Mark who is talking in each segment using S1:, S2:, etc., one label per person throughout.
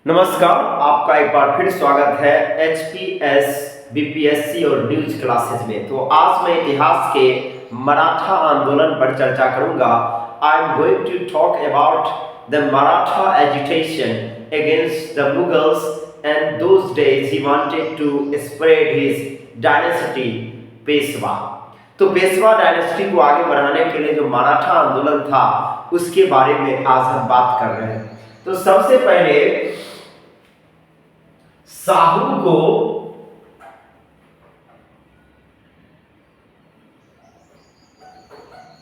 S1: नमस्कार, आपका एक बार फिर स्वागत है एचपीएस बीपीएससी और न्यूज क्लासेस में। तो आज मैं इतिहास के मराठा आंदोलन पर चर्चा करूंगा। I am going to talk about the Maratha agitation against the Mughals and those days he wanted to spread his dynasty Peshwa. तो पेशवा डायनेस्टी को आगे बढ़ाने के लिए जो मराठा आंदोलन था उसके बारे में आज हम बात कर रहे हैं। तो सबसे पहले साहू को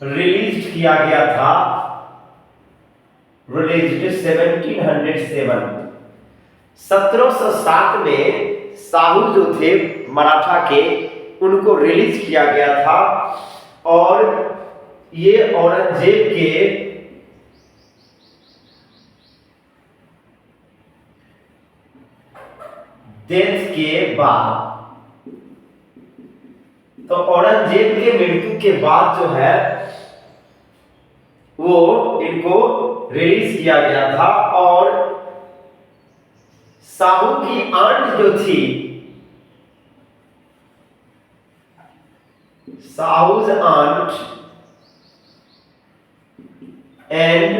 S1: रिलीज किया गया था, रिलीज 1707। 1707 में साहू जो थे मराठा के, उनको रिलीज किया गया था और ये औरंगजेब के डेथ के बाद, तो औरंगजेब के मृत्यु के बाद जो है वो इनको रिलीज किया गया था। और साहू की आंट जो थी, Sahu's aunt and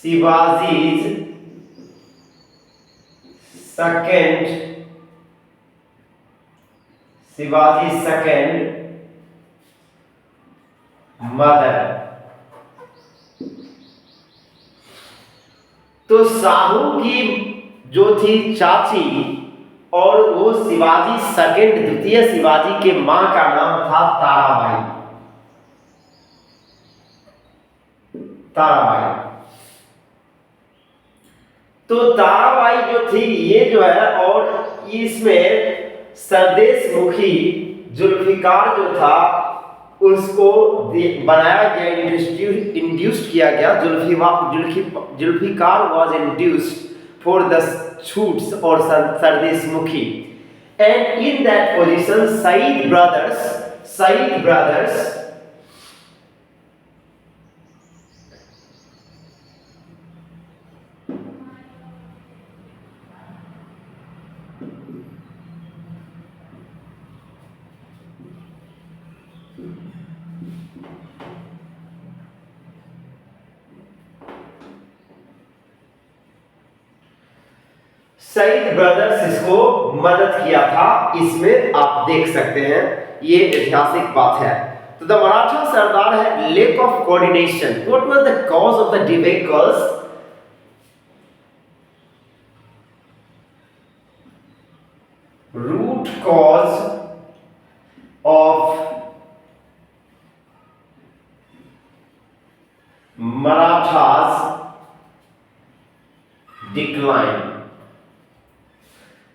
S1: Shivaji's second mother. तो साहू की जो थी चाची और वो शिवाजी सेकेंड, द्वितीय शिवाजी के मां का नाम था ताराबाई। तो ताराबाई जो थी ये जो है, और इसमें सरदेश मुखी जुल्फिकार जो था उसको बनाया गया, इंड्यूस्ड किया गया। Zulfikar was induced for the छूट्स और सरदेश मुखी। And in that position Sayyid brothers Sayyid brothers इसको मदद किया था। इसमें आप देख सकते हैं, ये ऐतिहासिक बात है। तो द मराठा सरदार है lack of coordination. What was the cause of the debacles? Root cause of Marathas decline.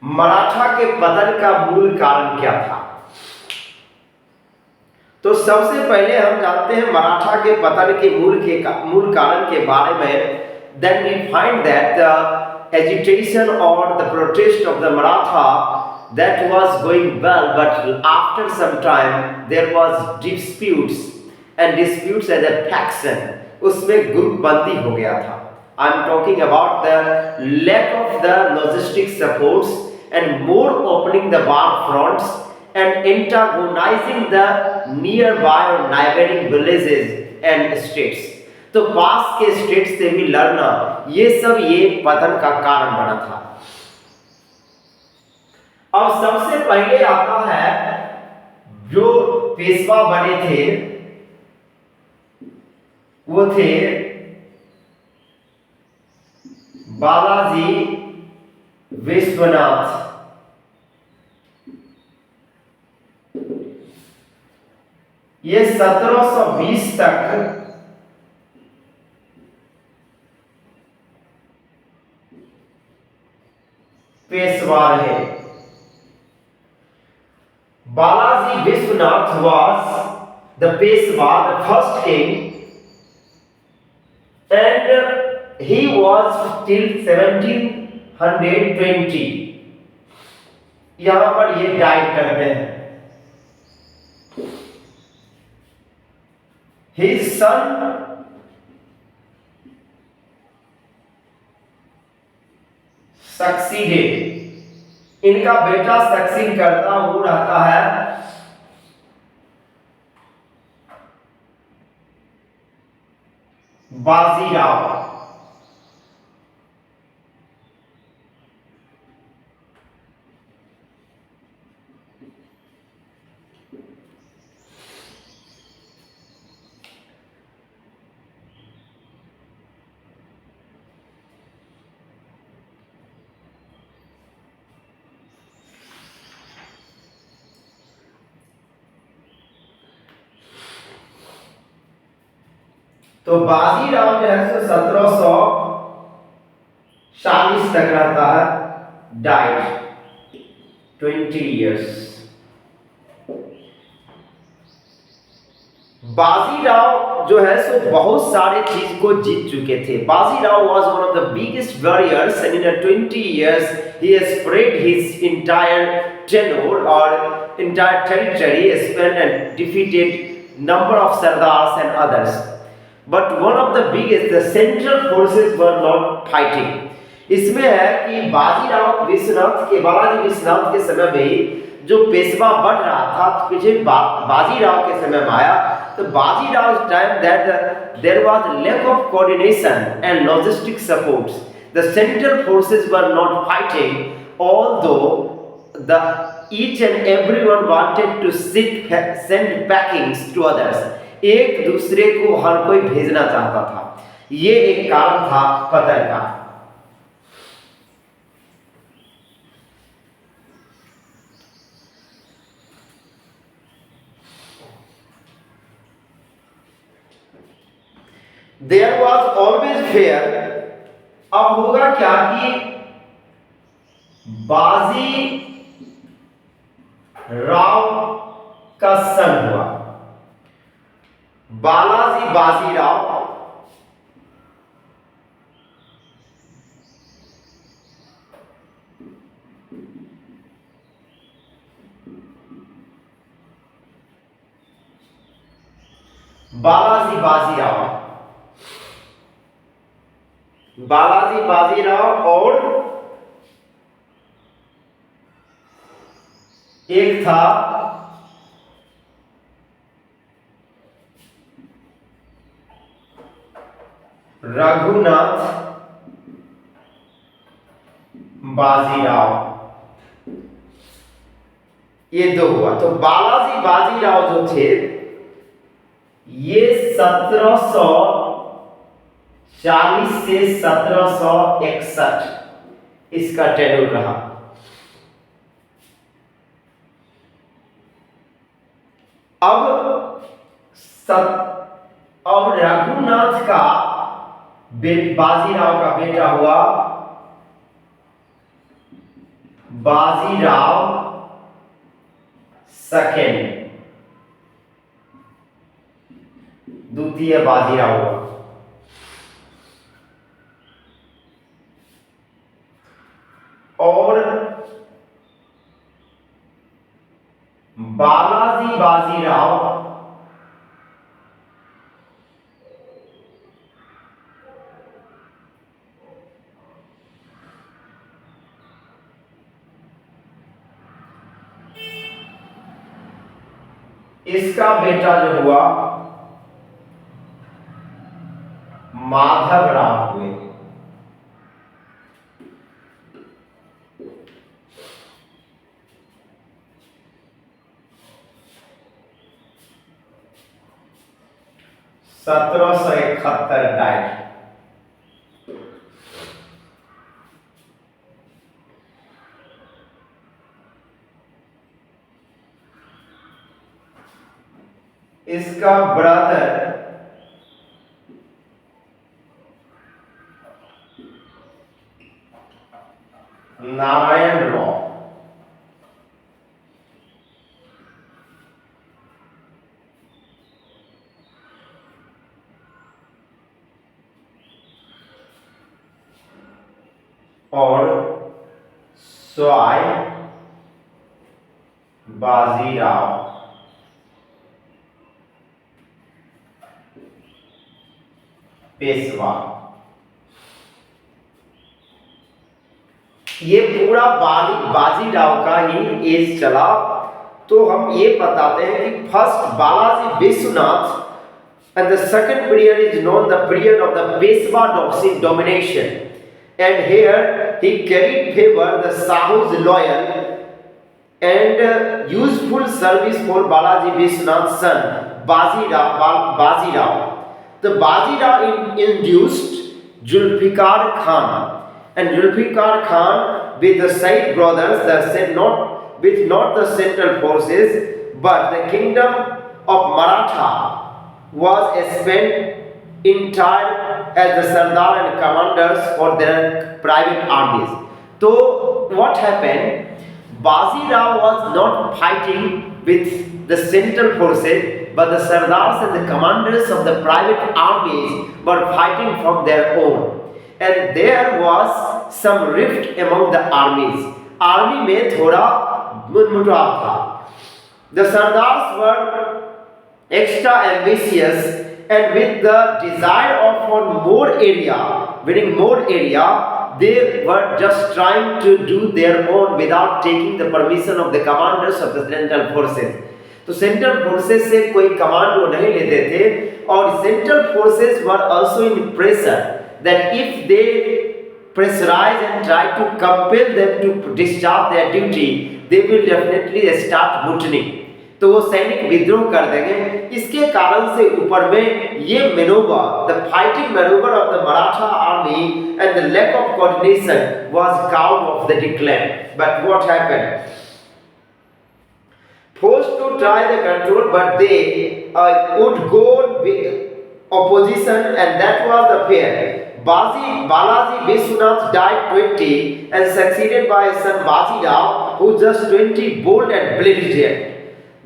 S1: Maratha के पतन का मूल कारण क्या था? तो सबसे पहले हम जानते हैं मराठा के पतन के मूल कारण के बारे में। Then we find that the agitation और the protest of the Maratha that was going well, but after some time there was disputes as a faction, उसमें ग्रुप बंदी हो गया था। I am talking about the lack of the logistic supports and more opening the war fronts and antagonizing the nearby or neighboring villages and states। तो पास के state से भी लड़ना, ये सब ये पतन का कारण बना था। अब सबसे पहले आता है जो पेशवा बने थे, वो थे बालाजी विश्वनाथ। ये 1720 तक पेशवा रहे। Balaji Vishwanath was the Peshwa, the first king, and he was till 1720। यहां पर ये डाइट करते हैं। His son सक्सीडेड, इनका बेटा सक्सीड करता वो रहता है बाजीराव। तो बाजीराव जो है 1740 तक रहता है, डाइड 20 इयर्स। बाजीराव जो है सो बहुत सारे चीज को जीत चुके थे। Bajirao was one of the biggest warriors and in a 20 years he has spread his entire tenure or entire territory, spent and defeated number of sardars and others. But one of the biggest, the central forces were not fighting. इसमें है कि बाजीराव विश्वनाथ के बालाजी विश्वनाथ के समय में जो पेशवा बढ़ रहा था, तो पीछे बाजीराव के समय में आया। तो Bajirao time that there was lack of coordination and logistic supports, the central forces were not fighting although the each and everyone wanted to send packings to others. एक दूसरे को हर कोई भेजना चाहता था, ये एक कारण था पतन का। There was always fear। अब होगा क्या कि बाजी राव का सन हुआ बालाजी बाजीराव। बालाजी बाजीराव, बालाजी बाजीराव और एक था रघुनाथ बाजीराव। ये दो हुआ। तो बालाजी बाजीराव जो थे ये 1740 से 1761 इसका टेन्योर रहा। अब रघुनाथ का बाजीराव का बेटा हुआ बाजीराव सेकेंड, द्वितीय बाजीराव हुआ। और बालाजी बाजीराव इसका बेटा जो हुआ माधवराव हुए। सत्रह सौ 71 डाइट। इसका ब्रदर नारायण राव। और स्वाई बाजीराव पेशवा। ये पूरा बाजीराव का ही एज चला। तो हम ये बताते हैं कि first Balaji Vishwanath and the second period is known the period of the Peshwa domination, and here he carried favor the Sahu's loyal and useful service for Balaji Vishwanath's son Bazirao. The Bazirao induced Zulfikar Khan, and Zulfikar Khan with the Said brothers, not the central forces but the kingdom of Maratha, was spent entire as the Sardar and commanders for their private armies. So what happened? Bazirao was not fighting with the central forces, but the Sardars and the commanders of the private armies were fighting from their own. And there was some rift among the armies. Army में थोड़ा मुठभेड़ था. The Sardars were extra ambitious, and with the desire of winning more area, they were just trying to do their own without taking the permission of the commanders of the central forces. तो central forces से कोई command वो नहीं लेते थे, और central forces were also in pressure that if they pressurize and try to compel them to discharge their duty, they will definitely start mutiny. तो वो सैनिक विद्रोह कर देंगे. इसके कारण से ऊपर में ये maneuver, the fighting maneuver of the Maratha army and the lack of coordination was count of the declare. But what happened? Forced to try the control, but they would go with opposition, and that was the fear. Balaji Vishwanath died 20 and succeeded by his son Bazirao, who just 20, bold and belligerent.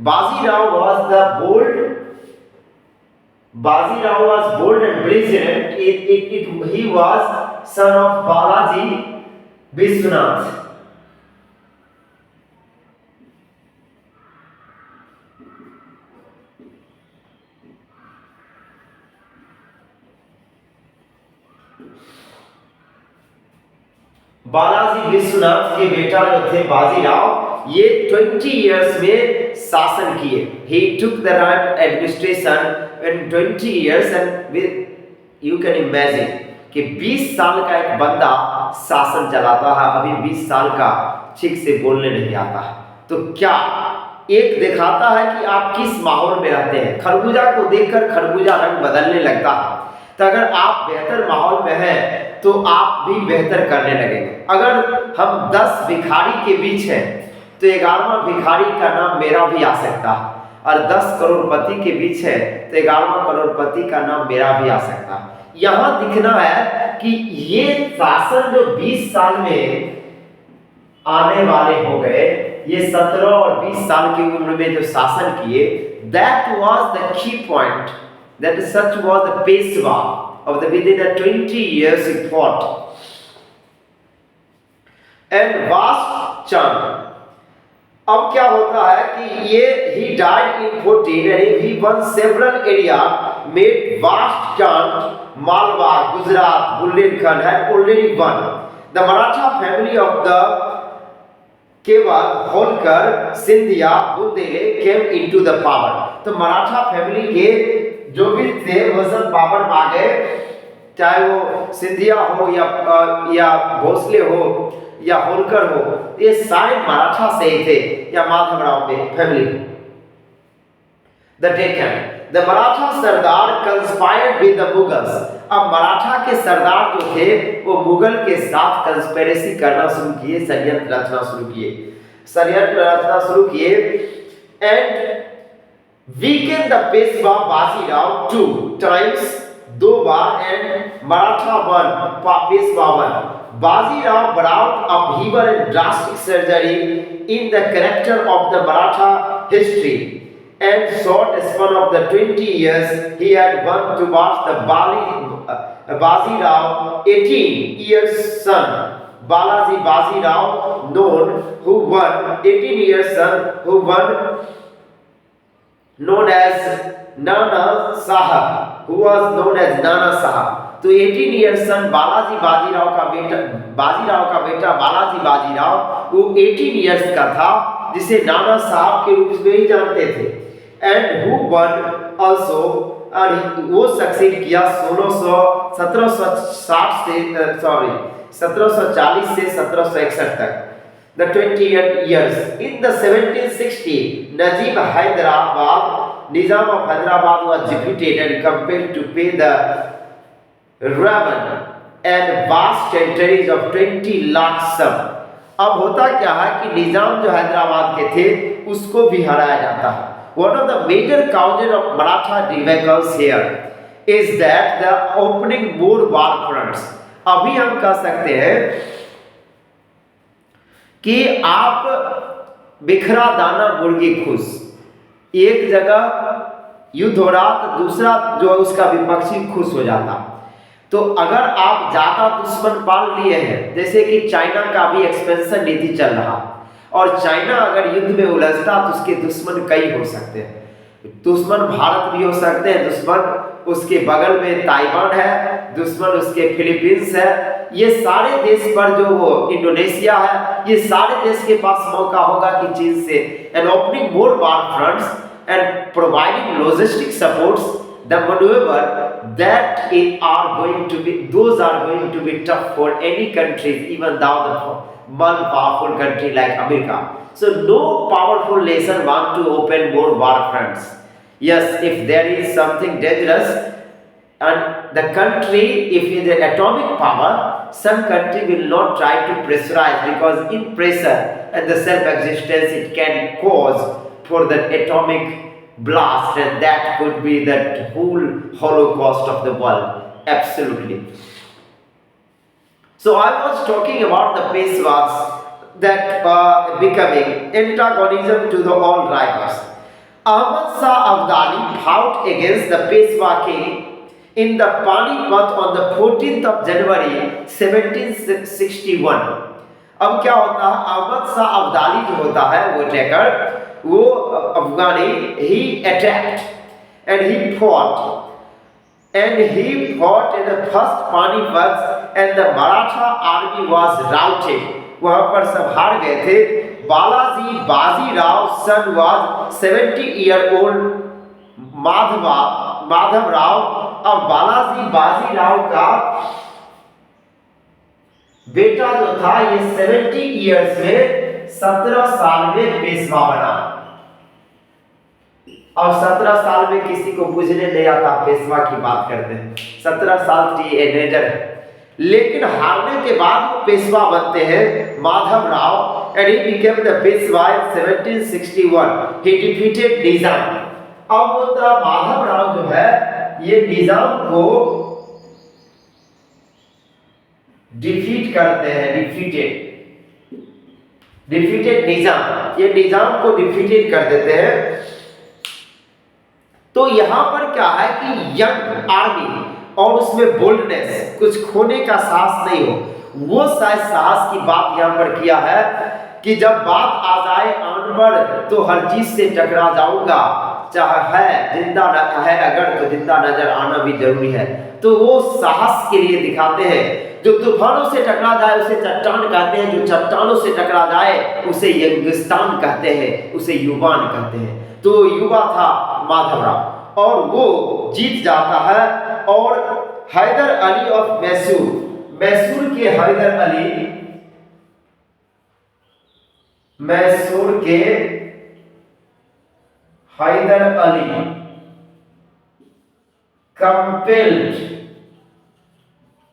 S1: Bazirao was bold and belligerent. He was son of Balaji Vishwanath. Balaji Vishwanath के बेटा जो थे बाजीराव, ये 20 years में शासन किए. He took the right administration in 20 years, and with you can imagine कि 20 साल का एक बंदा शासन चलाता है. अभी 20 साल का ठीक से बोलने नहीं आता है. तो क्या एक दिखाता है कि आप किस माहौल में रहते हैं. खरबूजा को देखकर खरबूजा रंग बदलने लगता है. तो अगर आप बेहतर माहौल में हैं तो आप भी बेहतर करने लगेंगे. अगर हम 10 भिखारी के बीच हैं तो 11वां भिखारी का नाम मेरा भी आ सकता है, और 10 करोड़पति के बीच है तो 11वां करोड़पति का नाम मेरा भी आ सकता है. यहां दिखना है कि ये शासन जो 20 साल में आने वाले हो गए, ये 17 और 20 साल की उम्र में जो शासन किए, that was the key point. That such was the Peshwa of the within the 20 years he fought. And Vast Chand. अब क्या होता है कि ये he died in 14 and he won several areas, made Vast Chand, Malwa, Gujarat, Bundelkhand had already won. The Maratha family of the Kewal, Holkar, Sindhya, Bundele came into the power. तो Maratha family के जो भी थे वो सब power में आ गए, चाहे वो सिंधिया हो या भोसले हो या होलकर हो, ये सारे मराठा से ही थे, या माधवराव के family. The Deccan, the Maratha Sardar conspired with the Mughals. अब मराठा के सरदार जो थे वो मुगल के साथ कंस्पिरेसी करना शुरू किए, षड्यंत्र रचना शुरू किए. And weakened the Peshwa Bazirao 2 times, 2 bar, and Maratha won, Peshwa won. Bazirao brought upheaval and drastic surgery in the character of the Maratha history, and short span of the 20 years he had won towards the Bazirao 18 years son Balaji Bazirao known, who won 18 years son who won known as Nana Sahab, who was known as Nana Sahab. तो 18 year सन बालाजी बाजीराव का बेटा बालाजी बाजीराव वो 18 years का था, जिसे नाना साहब के रूप में ही जानते थे। एंड हु वन आल्सो, वो सक्सेड किया 1740 से 1761 तक, the 20 years. In the 1760, Nizam of Hyderabad was defeated and compelled to pay the revenue and vast territories of 20 lakh sum. अब होता क्या है कि निजाम जो हैदराबाद के थे उसको भी हराया जाता है। One of the major causes of Maratha devacles here is that the opening more war fronts. अभी हम कह सकते हैं कि आप बिखरा दाना मुर्गी खुश, एक जगह युद्ध हो रहा तो दूसरा जो उसका विपक्षी खुश हो जाता। तो अगर आप ज्यादा दुश्मन पाल लिए हैं, जैसे कि चाइना का भी एक्सपेंशन नीति चल रहा, और चाइना अगर युद्ध में उलझता तो उसके दुश्मन कई हो सकते हैं। दुश्मन भारत भी हो सकते हैं, दुश्मन उसके बगल में ताइवान है, दुश्मन उसके फिलीपींस है, ये सारे देश पर जो वो इंडोनेशिया है, ये सारे देश के पास मौका होगा कि चीन से and opening more war fronts and providing logistic supports, the maneuver that are going to be, those are going to be tough for any countries, even though the one powerful country like America. So no powerful nation want to open more war fronts. Yes, if there is something dangerous and the country, if it is an atomic power, some country will not try to pressurize, because in pressure and the self-existence it can cause for the atomic blast, and that could be the whole holocaust of the world. Absolutely. So I was talking about the Peshwas that becoming antagonism to the all rivals. Ahmad Shah Abdali fought against the Peshwa king in the Panipat on the 14th of January 1761. अब क्या होता है, अहमद शाह अब्दाली जो होता है वो attacker, वो अफगानी, he attacked and he fought in the first Panipat and the Maratha army was routed. वहां पर सब हार गए थे। बालाजी बाजीराव सन was 70 year old Madhav Rao. अब बालाजी बाजीराव का बेटा जो था ये 70 इयर्स में 17 साल में पेशवा बना। अब 17 साल में किसी को बुझने नहीं आता, पेशवा की बात करते हैं, 17 साल टीनेजर है, लेकिन हारने के बाद वो पेशवा बनते हैं Madhav Rao and he became the Peshwa in 1761। He defeated Nizam. अब वो माधव राव जो है ये निजाम को डिफीट करते हैं, डिफीटेड निजाम, ये निजाम को डिफीटेड कर देते हैं। तो यहां पर क्या है कि यंग आर्मी और उसमें बोल्डनेस, कुछ खोने का साहस नहीं हो, वो शायद साहस की बात यहां पर किया है कि जब बात आ जाए आन पर तो हर चीज से टकरा जाऊंगा, चाहे है जिंदा है अगर तो जिंदा नजर आना भी जरूरी है। तो वो साहस के लिए दिखाते हैं। जो तूफानों से टकरा जाए उसे चट्टान कहते हैं, जो चट्टानों से टकरा जाए उसे यंगिस्तान कहते हैं, उसे युवान कहते हैं। तो युवा था माधव राव और वो जीत जाता है। और हैदर अली ऑफ मैसूर के Haider Ali compelled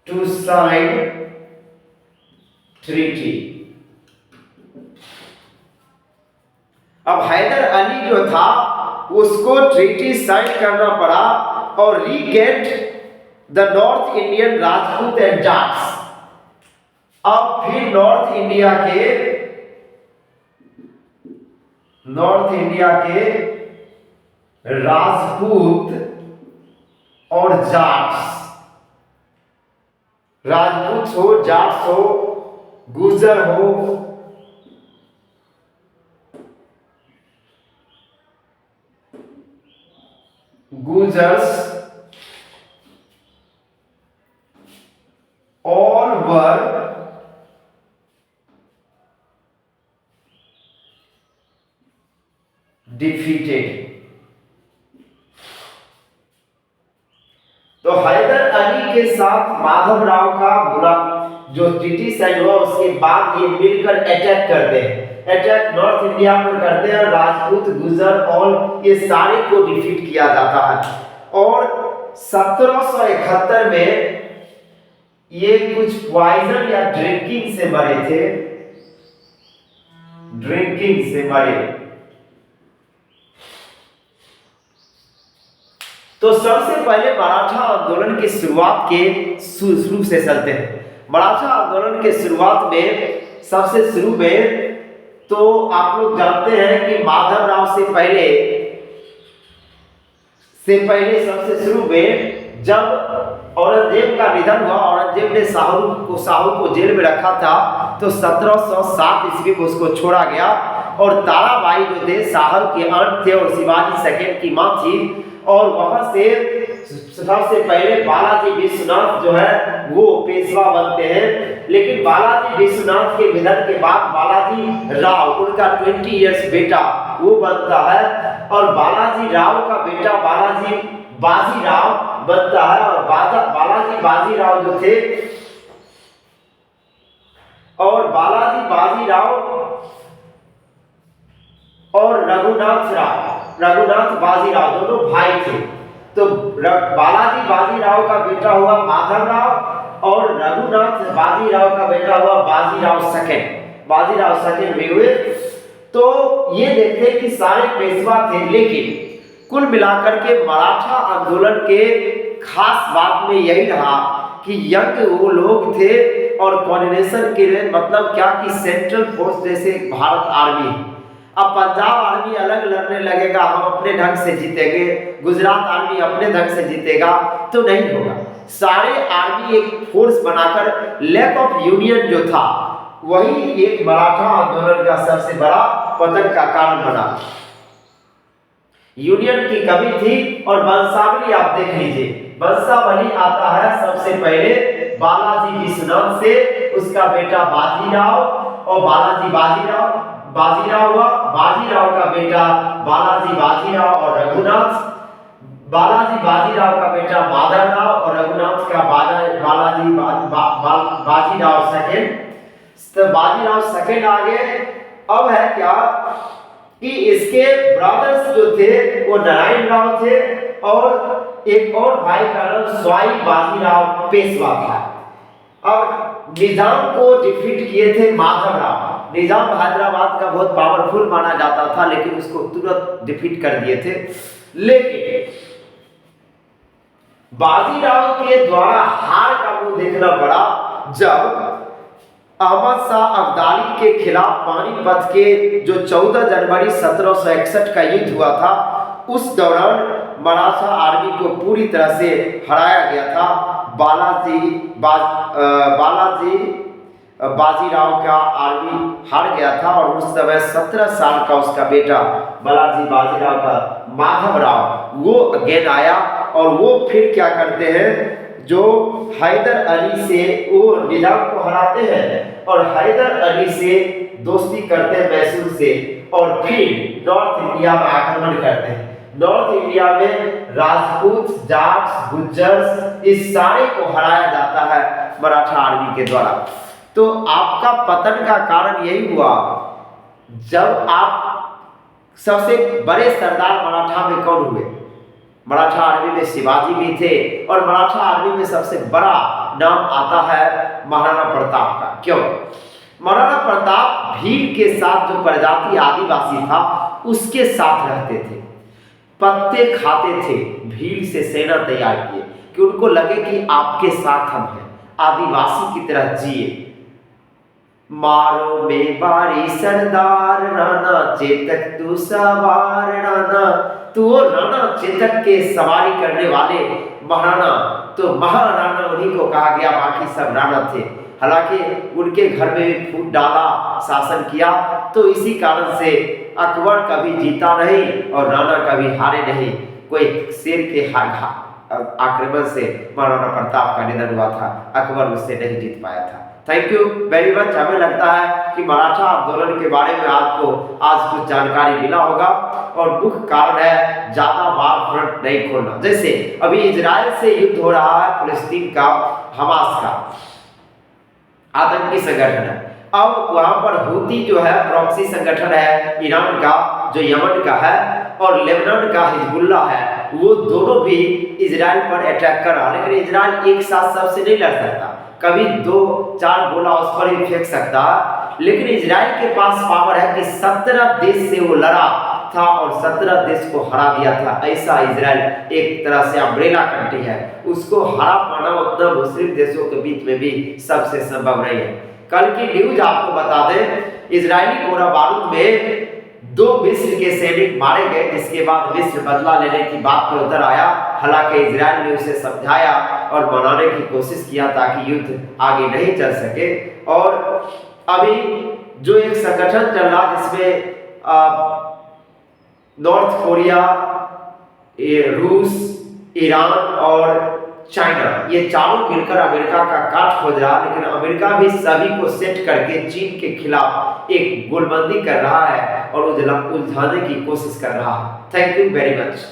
S1: to sign treaty। अब हैदर अली जो था उसको ट्रीटी साइन करना पड़ा और रीगेट the north Indian Rajput and Jats. अब फिर नॉर्थ इंडिया के राजपूत और जाट्स, राजपूत हो, जाट्स हो, गुर्जर हो, Gujars all were defeated। तो हैदर अली के साथ माधव राव का बुरा जो ट्रीटी साइन हुआ उसके बाद ये मिलकर अटैक करते हैं, अटैक नॉर्थ इंडिया पर करते हैं, राजपूत गुजर और ये सारे को डिफीट किया जाता है। और 1771 में ये कुछ पॉइजन या ड्रिंकिंग से मरे थे, ड्रिंकिंग से मरे। तो सबसे पहले मराठा आंदोलन की शुरुआत के शुरू से चलते हैं। मराठा आंदोलन के शुरुआत में सबसे शुरू में तो आप लोग जानते हैं कि माधव राव से पहले सबसे शुरू में जब औरंगजेब का निधन हुआ, औरंगजेब ने शाहू को जेल में रखा था, तो 1707 ईस्वी में उसको छोड़ा गया। और ताराबाई जो थे शाहू के अंत थे और शिवाजी सेकंड की मां थी। और वहां से सबसे पहले बालाजी विश्वनाथ जो है वो पेशवा बनते हैं। लेकिन बालाजी विश्वनाथ के निधन के बाद बालाजी राव, उनका 20 इयर्स बेटा, वो बनता है। और बालाजी राव का बेटा बालाजी बाजीराव बनता है। और बालाजी बाजीराव जो थे, और बालाजी बाजीराव और रघुनाथ बाजीराव दोनों भाई थे। तो बालाजी बाजीराव का बेटा हुआ माधव राव और रघुनाथ बाजीराव का बेटा हुआ बाजीराव सेकंड भी हुए। तो ये देखते हैं कि सारे पेशवा थे। लेकिन कुल मिलाकर के मराठा आंदोलन के खास बात में यही रहा कि यंग वो लोग थे और कोऑर्डिनेशन के लिए, मतलब क्या कि सेंट्रल फोर्स जैसे भारत आर्मी, अब पंजाब आर्मी अलग लड़ने लगेगा, हम अपने ढंग से जीतेंगे, गुजरात आर्मी अपने ढंग से जीतेगा, तो नहीं होगा। सारे आर्मी एक फोर्स बनाकर, लैक ऑफ यूनियन जो था वही एक मराठा आंदोलन का सबसे बड़ा पतन का कारण बना। यूनियन की कमी थी। और वंशावली आप देख लीजिए, वंशावली आता है सबसे पहले बालाजी विश्वनाथ से, उसका बेटा बाजीराव, और बाजीराव हुआ, बाजीराव का बेटा बालाजी बाजीराव और रघुनाथ, बालाजी बाजीराव का बेटा माधव राव और रघुनाथ का बालाजी बाजीराव सेकंड। तो बाजीराव सेकंड आ गए। अब है क्या कि इसके ब्रदर्स जो थे वो नारायण राव थे और एक और भाई का नाम स्वाई बाजीराव पेशवा था। अब निजाम को डिफीट किए थे माधव राव। निजाम हैदराबाद का बहुत पावरफुल माना जाता था, लेकिन उसको तुरंत डिफीट कर दिए थे। लेकिन बाजीराव के द्वारा हार का मुंह देखना पड़ा जब अहमद शाह अब्दाली के खिलाफ पानीपत के जो 14 जनवरी 1761 का युद्ध हुआ था, उस दौरान मराठा आर्मी को पूरी तरह से हराया गया था। बाजीराव का आर्मी हार गया था। और उस समय 17 साल का उसका बेटा बालाजी बाजीराव का माधव राव वो अगेन आया। और वो फिर क्या करते हैं, जो हैदर अली से वो निजाम को हराते हैं और हैदर अली से दोस्ती करते हैं मैसूर से, और फिर नॉर्थ इंडिया में आक्रमण करते हैं। नॉर्थ इंडिया में राजपूत, जाट, गुज्जर, इस सारे को हराया जाता है मराठा आर्मी के द्वारा। तो आपका पतन का कारण यही हुआ जब आप सबसे बड़े सरदार मराठा में कौन हुए? मराठा आर्मी में शिवाजी भी थे। और मराठा आर्मी में सबसे बड़ा नाम आता है महाराणा प्रताप का। क्यों? महाराणा प्रताप भील के साथ जो प्रजाति आदिवासी था उसके साथ रहते थे, पत्ते खाते थे, भील से सेना तैयार किए कि उनको लगे कि आपके साथ हम हैं, आदिवासी की तरह जिए। मारो में बारी सरदार राणा चेतक तू सवार राणा, तो वो राणा चेतक के सवारी करने वाले महाराणा, तो महाराणा उन्हीं को कहा गया, बाकी सब राणा थे। हालांकि उनके घर में भी फूट डाला, शासन किया। तो इसी कारण से अकबर कभी जीता नहीं और राणा कभी हारे नहीं। कोई शेर के आक्रमण से महाराणा प्रताप का निधन हुआ था, अकबर उससे नहीं जीत पाया था। Thank you very much. हमें लगता है कि मराठा आंदोलन के बारे में आपको आज कुछ जानकारी मिला होगा और मुख्य कारण है ज्यादा वार फ्रंट नहीं खोलना। जैसे अभी इजराइल से युद्ध हो रहा है, फिलिस्तीन का, हमास का आतंकी संगठन है। अब वहां पर हूती जो है प्रॉक्सी संगठन है ईरान का, जो यमन का है, और लेबनान का हिजबुल्लाह है, वो दोनों भी इजराइल पर अटैक कर रहा। लेकिन इजराइल एक साथ सबसे नहीं लड़ सकता, कभी 2-4 गोला उस पर ही फेंक सकता। लेकिन इजराइल के पास पावर है कि 17 देश से वो लड़ा था और 17 देश को हरा दिया था। ऐसा इजराइल एक तरह से अम्ब्रेला कंट्री है, उसको हरा पाना उतना मुस्लिम देशों के बीच में भी सबसे संभव नहीं है। कल की न्यूज आपको बता दें, इजरायली गोला बारूद में 2 मिस्र के सैनिक मारे गए, जिसके बाद मिस्र बदला लेने की बात पर उतर आया। हालांकि इजराइल ने उसे समझाया और मनाने की कोशिश किया ताकि युद्ध आगे नहीं चल सके। और अभी जो एक संगठन चल रहा जिसमें नॉर्थ कोरिया, रूस, ईरान और चाइना, ये चारों मिलकर अमेरिका का काट खोज रहा, लेकिन अमेरिका भी सभी को सेट करके चीन के खिलाफ एक गोलबंदी कर रहा है और उलझाने की कोशिश कर रहा है। Thank you very much.